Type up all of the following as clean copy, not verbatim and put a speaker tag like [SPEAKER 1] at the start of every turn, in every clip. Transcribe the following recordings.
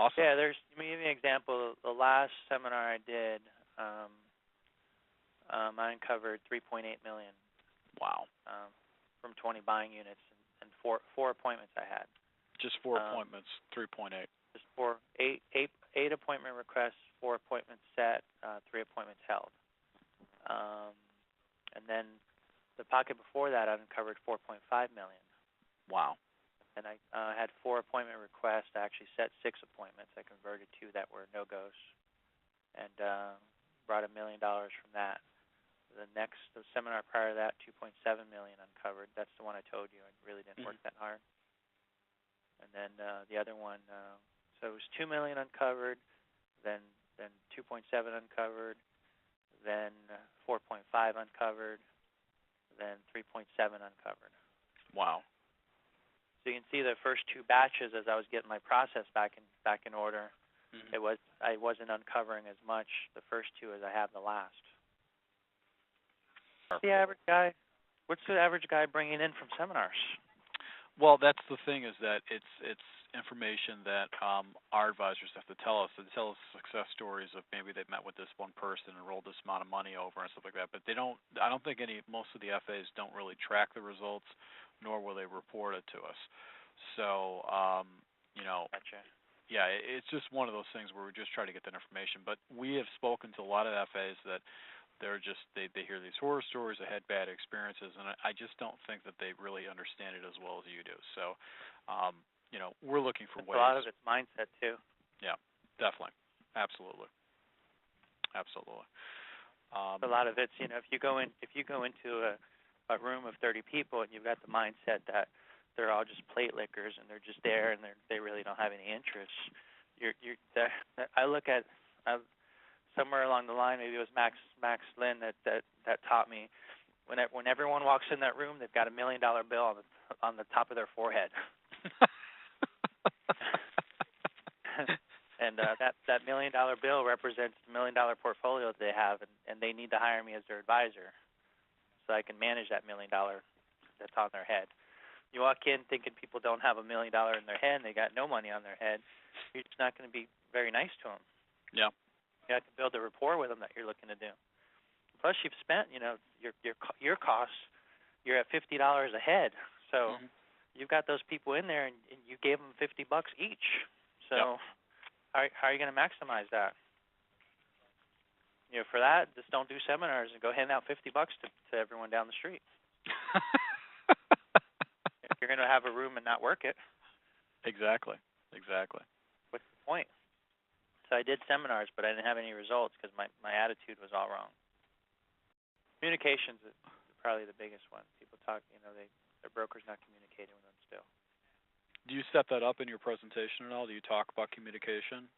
[SPEAKER 1] awesome.
[SPEAKER 2] Yeah, let me give you an example. The last seminar I did, I uncovered 3.8 million.
[SPEAKER 1] Wow.
[SPEAKER 2] From 20 buying units and four appointments I had.
[SPEAKER 1] Just 4 appointments, 3.8.
[SPEAKER 2] Just eight appointment requests, 4 appointments set, 3 appointments held. And then the pocket before that, I uncovered 4.5 million.
[SPEAKER 1] Wow.
[SPEAKER 2] And I had 4 appointment requests. I actually set 6 appointments. I converted 2 that were no-goes, and brought $1 million from that. The seminar prior to that, 2.7 million uncovered. That's the one I told you. I really didn't work that hard. And then the other one, so it was 2 million uncovered, then 2.7 uncovered, then 4.5 uncovered, then 3.7 uncovered.
[SPEAKER 1] Wow.
[SPEAKER 2] So you can see the first 2 batches as I was getting my process back in order. I wasn't uncovering as much the first 2 as I have the last. What's the average guy bringing in from seminars?
[SPEAKER 1] Well, that's the thing, is that it's information that our advisors have to tell us. They tell us success stories of maybe they've met with this one person and rolled this amount of money over and stuff like that. But they don't. I don't think most of the FAs don't really track the results, nor will they report it to us. So,
[SPEAKER 2] Gotcha.
[SPEAKER 1] Yeah, it's just one of those things where we just try to get that information. But we have spoken to a lot of FAs that they hear these horror stories, they had bad experiences, and I just don't think that they really understand it as well as you do. So, we're looking for ways.
[SPEAKER 2] A lot of it's mindset too.
[SPEAKER 1] Yeah, definitely, absolutely.
[SPEAKER 2] A lot of it's, if you go into a room of 30 people and you've got the mindset that they're all just plate lickers and they're just there and they really don't have any interest. I look at somewhere along the line, maybe it was Max Lynn that taught me, when everyone walks in that room, they've got $1 million bill on the top of their forehead. And that $1 million bill represents the $1 million portfolio that they have, and they need to hire me as their advisor, so I can manage that $1 million that's on their head. You walk in thinking people don't have $1 million in their head and they got no money on their head, you're just not going to be very nice to them.
[SPEAKER 1] Yeah.
[SPEAKER 2] You have to build a rapport with them that you're looking to do. Plus, you've spent, your costs. You're at $50 a head, so you've got those people in there, and you gave them $50 each. So, how are you going to maximize that? For that, just don't do seminars and go hand out $50 to everyone down the street. If you're going to have a room and not work it.
[SPEAKER 1] Exactly.
[SPEAKER 2] What's the point? So I did seminars, but I didn't have any results because my attitude was all wrong. Communications is probably the biggest one. People talk, their broker's not communicating with them still.
[SPEAKER 1] Do you set that up in your presentation at all? Do you talk about communication,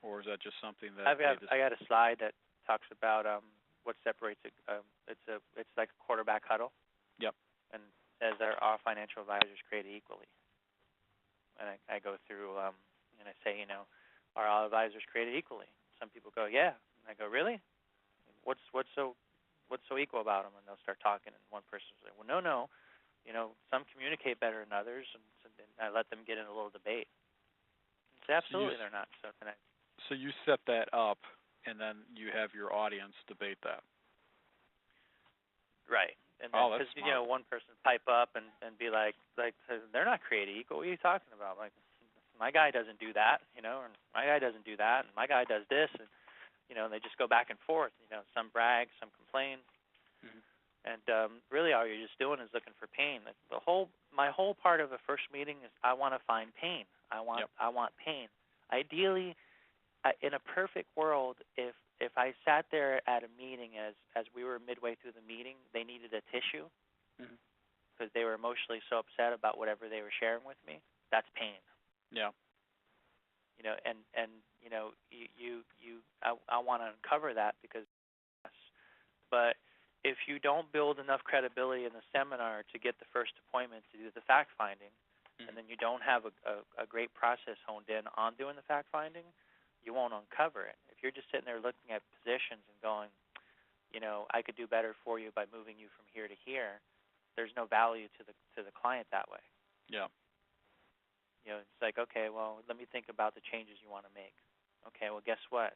[SPEAKER 1] or is that just something that
[SPEAKER 2] I got a slide that talks about what separates it. It's like a quarterback huddle.
[SPEAKER 1] Yep.
[SPEAKER 2] And says that all financial advisors created equally. And I go through and I say, are all advisors created equally? Some people go, yeah. And I go, really? What's so equal about them? And they'll start talking, and one person will say, well, no. Some communicate better than others, and I let them get in a little debate. Say, absolutely, they're not.
[SPEAKER 1] So you set that up, and then you have your audience debate that.
[SPEAKER 2] Right. And
[SPEAKER 1] that's
[SPEAKER 2] because one person pipe up and be like they're not created equal. What are you talking about? Like, my guy doesn't do that, or my guy doesn't do that, and my guy does this, and they just go back and forth. Some brag, some complain, and really all you're just doing is looking for pain. My whole part of the first meeting is I want to find pain. I want pain. Ideally, in a perfect world, if I sat there at a meeting as we were midway through the meeting, they needed a tissue because they were emotionally so upset about whatever they were sharing with me. That's pain.
[SPEAKER 1] Yeah.
[SPEAKER 2] I want to uncover that because, but if you don't build enough credibility in the seminar to get the first appointment to do the fact finding, and then you don't have a great process honed in on doing the fact finding, you won't uncover it. If you're just sitting there looking at positions and going, I could do better for you by moving you from here to here, there's no value to the client that way.
[SPEAKER 1] Yeah.
[SPEAKER 2] It's like, okay, well, let me think about the changes you want to make. Okay, well, guess what?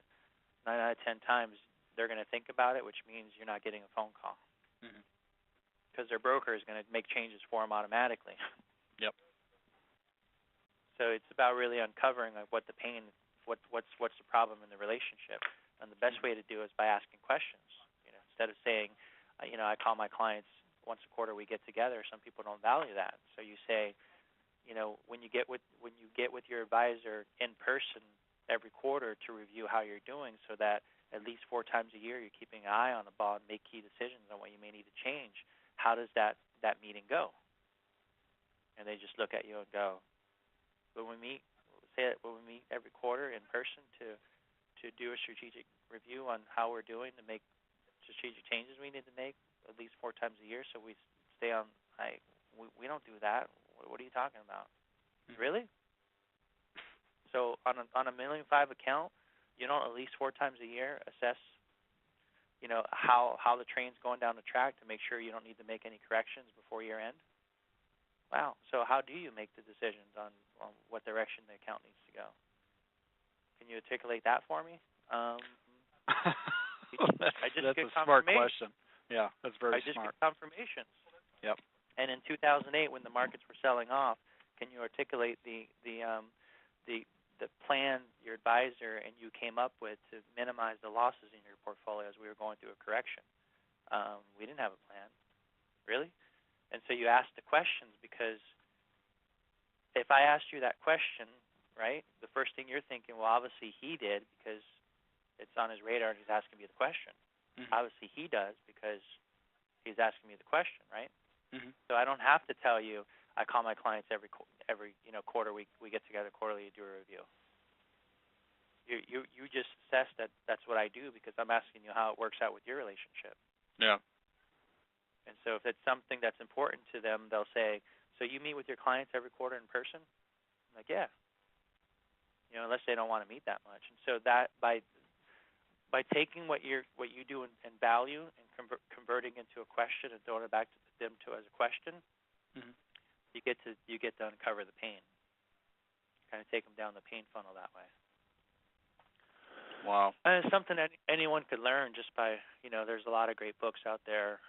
[SPEAKER 2] 9 out of 10 times they're going to think about it, which means you're not getting a phone call
[SPEAKER 1] Mhm.
[SPEAKER 2] because their broker is going to make changes for them automatically.
[SPEAKER 1] Yep.
[SPEAKER 2] So it's about really uncovering like what the pain, what's the problem in the relationship, and the best way to do it is by asking questions. Instead of saying, I call my clients once a quarter, we get together. Some people don't value that, so you say, when you get with your advisor in person every quarter to review how you're doing, so that at least 4 times a year you're keeping an eye on the ball and make key decisions on what you may need to change. How does that meeting go? And they just look at you and go, when we meet, when we meet every quarter in person to do a strategic review on how we're doing to make strategic changes we need to make at least 4 times a year, so we stay on. We don't do that. What are you talking about?
[SPEAKER 1] Mhm.
[SPEAKER 2] Really? So on a $1.5 million account, you don't at least 4 times a year assess, how the train's going down the track to make sure you don't need to make any corrections before year end. Wow. So how do you make the decisions on what direction the account needs to go? Can you articulate that for me? I just
[SPEAKER 1] That's
[SPEAKER 2] get
[SPEAKER 1] a smart
[SPEAKER 2] confirmation.
[SPEAKER 1] question. Yeah, that's very
[SPEAKER 2] I just
[SPEAKER 1] smart.
[SPEAKER 2] get confirmations.
[SPEAKER 1] Yep.
[SPEAKER 2] And in 2008, when the markets were selling off, can you articulate the plan your advisor and you came up with to minimize the losses in your portfolio as we were going through a correction? We didn't have a plan, really. And so you ask the questions, because if I asked you that question, right, the first thing you're thinking, well, obviously he did because it's on his radar and he's asking me the question.
[SPEAKER 1] Mhm.
[SPEAKER 2] Obviously he does because he's asking me the question, right?
[SPEAKER 1] Mhm.
[SPEAKER 2] So I don't have to tell you. I call my clients every quarter. We get together quarterly to do a review. You just assess that that's what I do because I'm asking you how it works out with your relationship.
[SPEAKER 1] Yeah.
[SPEAKER 2] And so if it's something that's important to them, they'll say, so you meet with your clients every quarter in person? I'm like, yeah. Unless they don't want to meet that much. And so that by taking what you do and value and converting into a question and throwing it back to them as a question,
[SPEAKER 1] Mhm.
[SPEAKER 2] you get to uncover the pain. Kind of take them down the pain funnel that way.
[SPEAKER 1] Wow.
[SPEAKER 2] And it's something that anyone could learn just by, there's a lot of great books out there,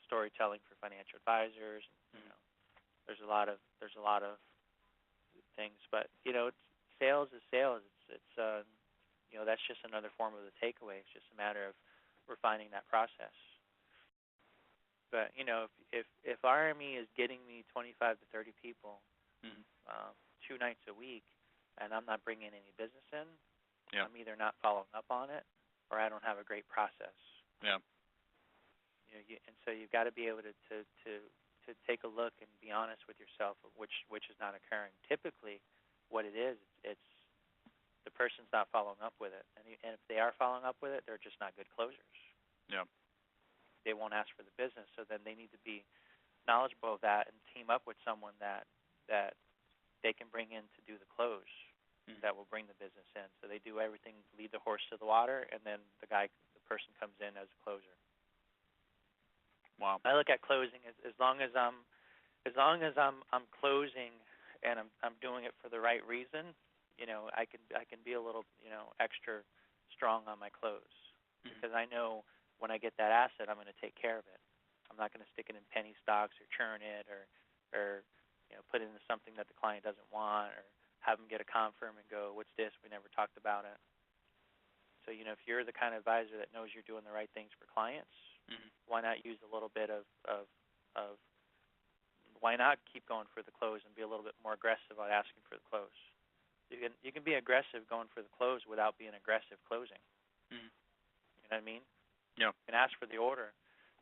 [SPEAKER 2] storytelling for financial advisors. There's a lot of things, but sales is sales. It's that's just another form of the takeaway. It's just a matter of refining that process. But if RME is getting me 25 to 30 people,
[SPEAKER 1] Mhm.
[SPEAKER 2] 2 nights a week, and I'm not bringing any business in,
[SPEAKER 1] Yeah.
[SPEAKER 2] I'm either not following up on it, or I don't have a great process.
[SPEAKER 1] Yeah.
[SPEAKER 2] And so you've got to be able to take a look and be honest with yourself of which is not occurring. Typically, what it is, it's the person's not following up with it, and if they are following up with it, they're just not good closers.
[SPEAKER 1] Yeah.
[SPEAKER 2] They won't ask for the business, so then they need to be knowledgeable of that and team up with someone that they can bring in to do the close.
[SPEAKER 1] Mhm.
[SPEAKER 2] That will bring the business in. So they do everything, lead the horse to the water, and then the person comes in as a closer.
[SPEAKER 1] Wow.
[SPEAKER 2] I look at closing as long as I'm closing and I'm doing it for the right reason. I can be a little extra strong on my close,
[SPEAKER 1] Mhm.
[SPEAKER 2] because I know when I get that asset, I'm going to take care of it. I'm not going to stick it in penny stocks or churn it or put it into something that the client doesn't want, or have them get a confirm and go, what's this? We never talked about it. So if you're the kind of advisor that knows you're doing the right things for clients,
[SPEAKER 1] Mhm.
[SPEAKER 2] why not use a little bit of why not keep going for the close and be a little bit more aggressive on asking for the close? You can be aggressive going for the close without being aggressive closing.
[SPEAKER 1] Mhm.
[SPEAKER 2] You know what I mean?
[SPEAKER 1] Yeah.
[SPEAKER 2] You can ask for the order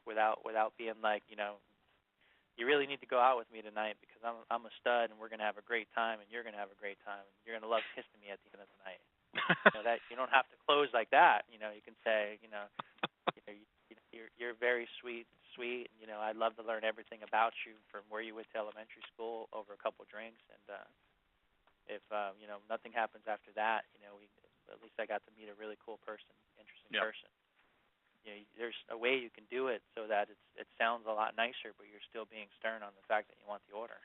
[SPEAKER 2] without being like, you really need to go out with me tonight because I'm a stud and we're going to have a great time and you're going to have a great time and you're going to love kissing me at the end of the night. That you don't have to close like that. You can say, you're very sweet, and I'd love to learn everything about you from where you went to elementary school over a couple drinks, and if nothing happens after that, at least I got to meet a really cool person, interesting
[SPEAKER 1] Yeah.
[SPEAKER 2] person. There's a way you can do it so that it sounds a lot nicer, but you're still being stern on the fact that you want the order.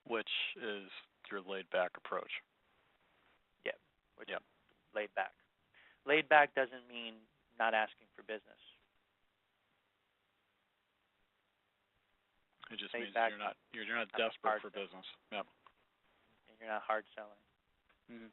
[SPEAKER 1] which is your laid back approach.
[SPEAKER 2] Yeah, which
[SPEAKER 1] Yep.
[SPEAKER 2] is laid back. Laid back doesn't mean not asking for business.
[SPEAKER 1] It just
[SPEAKER 2] Laid
[SPEAKER 1] means
[SPEAKER 2] back
[SPEAKER 1] you're not
[SPEAKER 2] means
[SPEAKER 1] desperate
[SPEAKER 2] hard
[SPEAKER 1] for
[SPEAKER 2] selling.
[SPEAKER 1] business. Yep.
[SPEAKER 2] And you're not hard selling.
[SPEAKER 1] Mm-hmm.